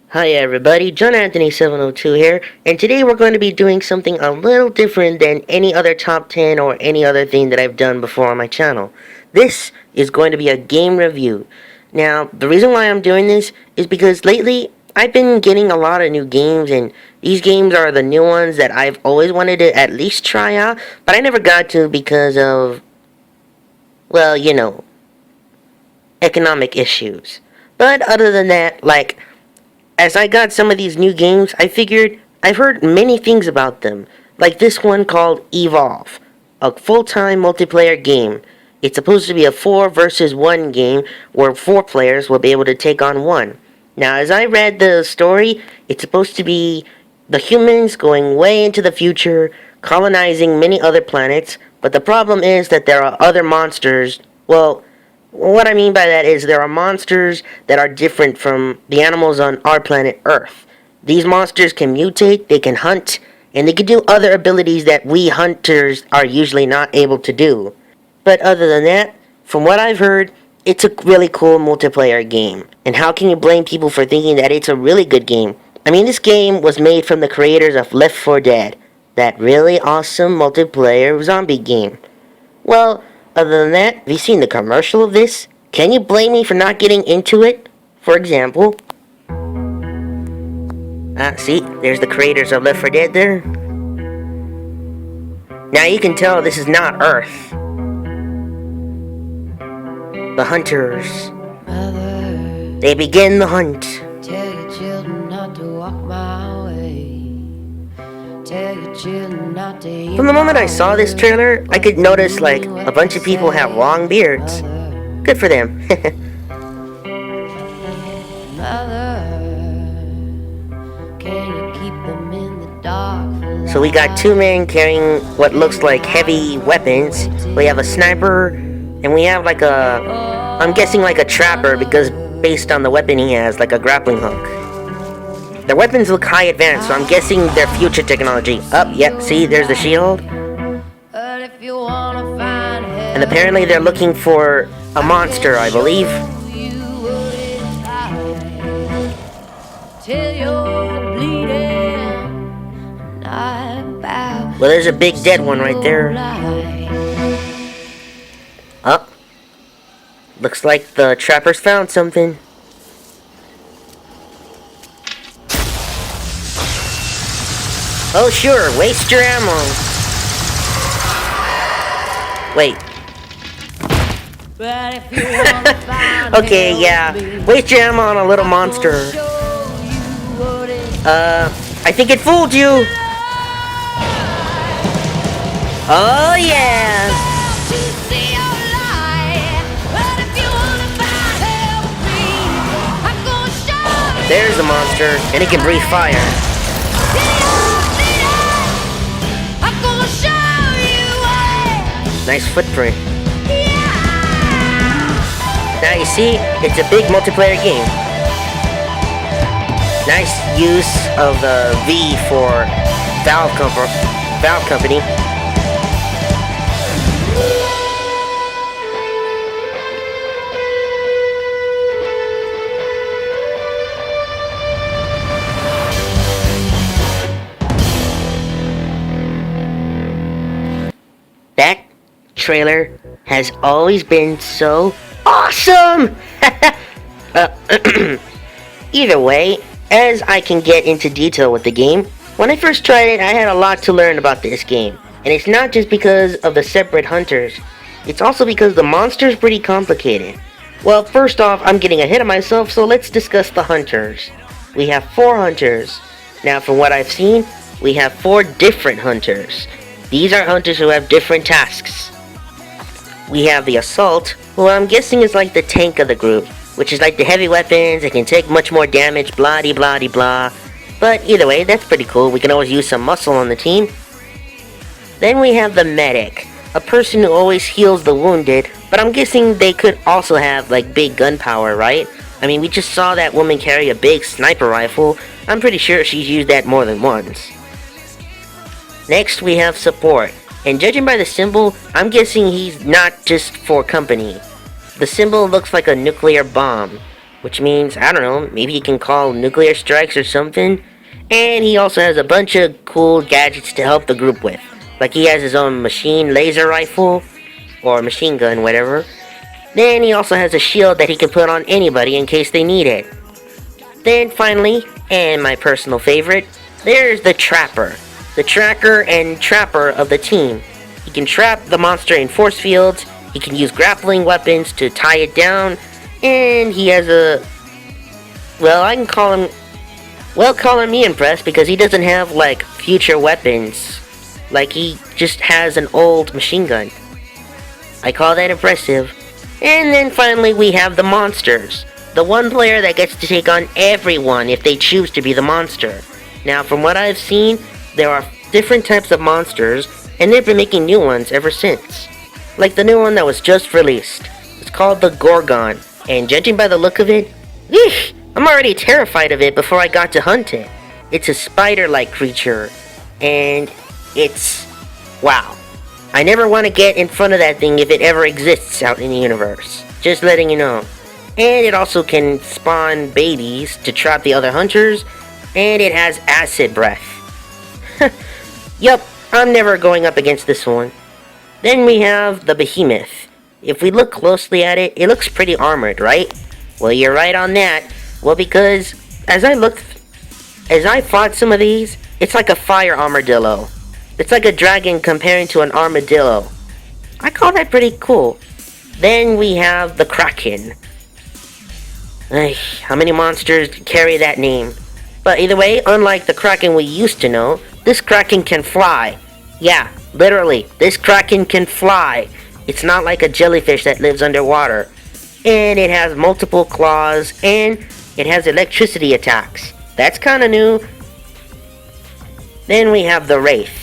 Hi everybody, John Anthony 702 here, and today we're going to be doing something a little different than any other top 10 or any other thing that I've done before on my channel. This is going to be a game review. Now, the reason why I'm doing this is because lately I've been getting a lot of new games, and these games are the new ones that I've always wanted to at least try out, but I never got to because of, well, economic issues. But other than that, as I got some of these new games, I figured I've heard many things about them, like this one called Evolve, a full-time multiplayer game. It's supposed to be a 4 versus 1 game where 4 players will be able to take on 1. Now, as I read the story, it's supposed to be the humans going way into the future, colonizing many other planets, but the problem is that there are other monsters. Well, what I mean by that is there are monsters that are different from the animals on our planet Earth. These monsters can mutate, they can hunt, and they can do other abilities that we hunters are usually not able to do. But other than that, from what I've heard, it's a really cool multiplayer game. And how can you blame people for thinking that it's a really good game? I mean, this game was made from the creators of Left 4 Dead, that really awesome multiplayer zombie game. Well, other than that, have you seen the commercial of this? Can you blame me for not getting into it? For example, see, there's the creators of Left 4 Dead there. Now you can tell this is not Earth. The hunters. They begin the hunt. Tell your children not to walk my way. Tell your children not to. From the moment I saw this trailer, I could notice a bunch of people have long beards. Good for them. So we got 2 men carrying what looks like heavy weapons. We have a sniper, and we have I'm guessing a trapper, because based on the weapon he has, like a grappling hook. Their weapons look high advanced, so I'm guessing they're future technology. Yep, see, there's the shield. And apparently they're looking for a monster, I believe. Well, there's a big dead one right there. Looks like the trappers found something. Oh sure, waste your ammo. Wait. Okay, yeah. Waste your ammo on a little monster. I think it fooled you. Oh yeah. There's the monster, and it can breathe fire. Nice footprint. Now you see, it's a big multiplayer game. Nice use of the V for Valve Company. That trailer has always been so awesome! Either way, as I can get into detail with the game, when I first tried it, I had a lot to learn about this game. And it's not just because of the separate hunters, it's also because the monster is pretty complicated. Well, first off, I'm getting ahead of myself, so let's discuss the hunters. We have 4 hunters. Now, from what I've seen, we have 4 different hunters. These are hunters who have different tasks. We have the Assault, who I'm guessing is like the tank of the group, which is like the heavy weapons, it can take much more damage, blah de blah de blah. But either way, that's pretty cool, we can always use some muscle on the team. Then we have the Medic, a person who always heals the wounded, but I'm guessing they could also have big gunpowder, right? I mean, we just saw that woman carry a big sniper rifle. I'm pretty sure she's used that more than once. Next, we have Support, and judging by the symbol, I'm guessing he's not just for company. The symbol looks like a nuclear bomb. which means, I don't know, maybe he can call nuclear strikes or something. And he also has a bunch of cool gadgets to help the group with. Like he has his own machine laser rifle, or machine gun, whatever. Then he also has a shield that he can put on anybody in case they need it. Then finally, and my personal favorite, there's the Trapper. The tracker and trapper of the team. He can trap the monster in force fields, he can use grappling weapons to tie it down, and he has a... Well, I can call him... Well, call me impressed because he doesn't have, like, future weapons. Like, he just has an old machine gun. I call that impressive. And then finally we have the monsters. The one player that gets to take on everyone if they choose to be the monster. Now, from what I've seen, there are different types of monsters, and they've been making new ones ever since. Like the new one that was just released. It's called the Gorgon, and judging by the look of it, eesh, I'm already terrified of it before I got to hunt it. It's a spider-like creature, and it's... wow. I never want to get in front of that thing if it ever exists out in the universe. Just letting you know. And it also can spawn babies to trap the other hunters, and it has acid breath. Yup, I'm never going up against this one. Then we have the Behemoth. If we look closely at it, it looks pretty armored, right? Well, you're right on that. Well, because as I fought some of these, it's like a fire armadillo. It's like a dragon comparing to an armadillo. I call that pretty cool. Then we have the Kraken. How many monsters carry that name? But either way, unlike the Kraken we used to know, this Kraken can fly. Yeah, literally, this Kraken can fly. It's not like a jellyfish that lives underwater. And it has multiple claws, and it has electricity attacks. That's kinda new. Then we have the Wraith.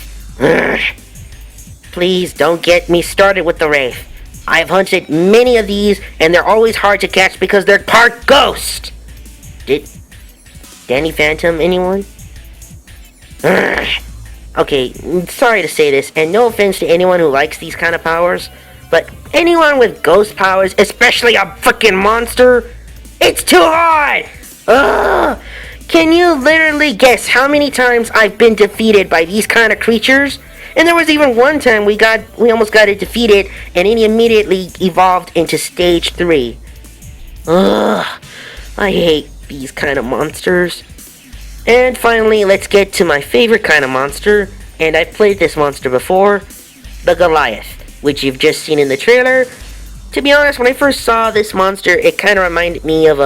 Please don't get me started with the Wraith. I've hunted many of these, and they're always hard to catch because they're part ghost. Did Danny Phantom anyone? Okay, sorry to say this, and no offense to anyone who likes these kind of powers, but anyone with ghost powers, especially a freaking monster, it's too hard! Ugh! Can you literally guess how many times I've been defeated by these kind of creatures? And there was even one time we almost got it defeated, and it immediately evolved into stage 3. Ugh, I hate these kind of monsters. And finally, let's get to my favorite kind of monster, and I've played this monster before, the Goliath, which you've just seen in the trailer. To be honest, when I first saw this monster, it kind of reminded me of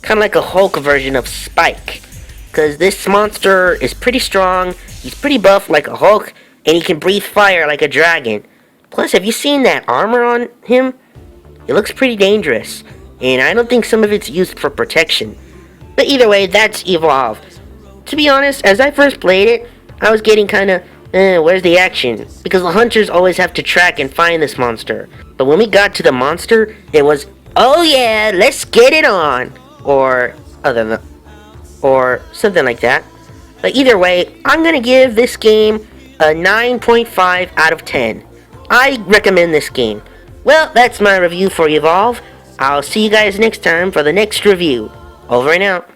kind of like a Hulk version of Spike. Because this monster is pretty strong, he's pretty buff like a Hulk, and he can breathe fire like a dragon. Plus, have you seen that armor on him? It looks pretty dangerous, and I don't think some of it's used for protection. But either way, that's Evolve. To be honest, as I first played it, I was getting kinda, where's the action? Because the hunters always have to track and find this monster. But when we got to the monster, it was, oh yeah, let's get it on! Or something like that. But either way, I'm gonna give this game a 9.5 out of 10. I recommend this game. Well, that's my review for Evolve. I'll see you guys next time for the next review. Over and out.